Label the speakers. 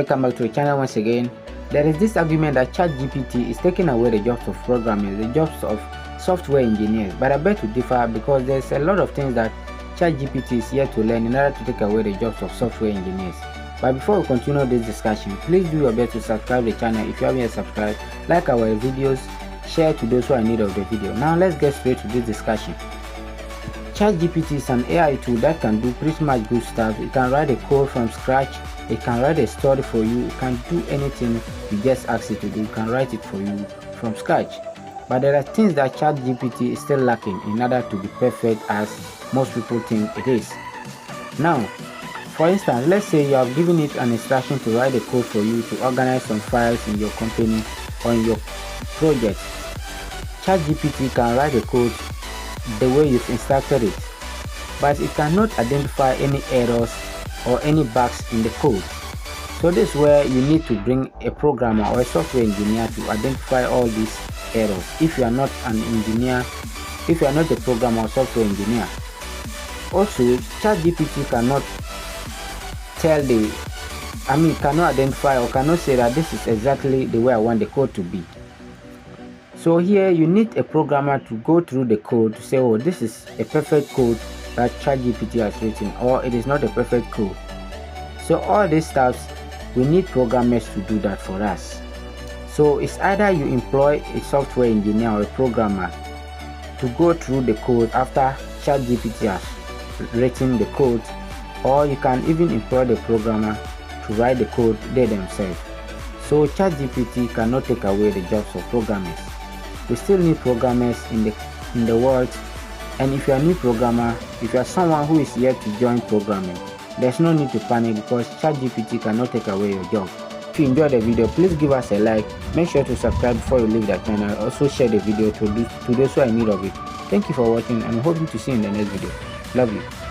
Speaker 1: welcome back to the channel once again. There is this argument that ChatGPT is taking away the jobs of programmers, the jobs of software engineers, but I beg to differ because there's a lot of things that ChatGPT is yet to learn in order to take away the jobs of software engineers. But before we continue this discussion, please do your best to subscribe to the channel if you haven't yet subscribed, like our videos, share to those who are in need of the video. Now let's get straight to this discussion. ChatGPT is an AI tool that can do pretty much good stuff. It can write a code from scratch, it can write a story for you, it can do anything you just ask it to do, it can write it for you from scratch. But there are things that ChatGPT is still lacking in order to be perfect as most people think it is. Now, for instance, let's say you have given it an instruction to write a code for you to organize some files in your company or in your project. ChatGPT can write a code the way you've instructed it, but it cannot identify any errors or any bugs in the code. So this is where you need to bring a programmer or a software engineer to identify all these errors if you are not an engineer, if you are not a programmer or software engineer. Also, ChatGPT cannot cannot identify or cannot say that this is exactly the way I want the code to be. So here you need a programmer to go through the code to say, oh, this is a perfect code that ChatGPT has written, or it is not a perfect code. So all these stuff, we need programmers to do that for us. So it's either you employ a software engineer or a programmer to go through the code after ChatGPT has written the code, or you can even employ the programmer to write the code they themselves. So ChatGPT cannot take away the jobs of programmers. We still need programmers in the world, and if you are a new programmer, if you are someone who is yet to join programming, there's no need to panic because ChatGPT cannot take away your job. If you enjoyed the video, please give us a like, make sure to subscribe before you leave the channel, also share the video to those who are in need of it. Thank you for watching and hope to see you in the next video. Love you.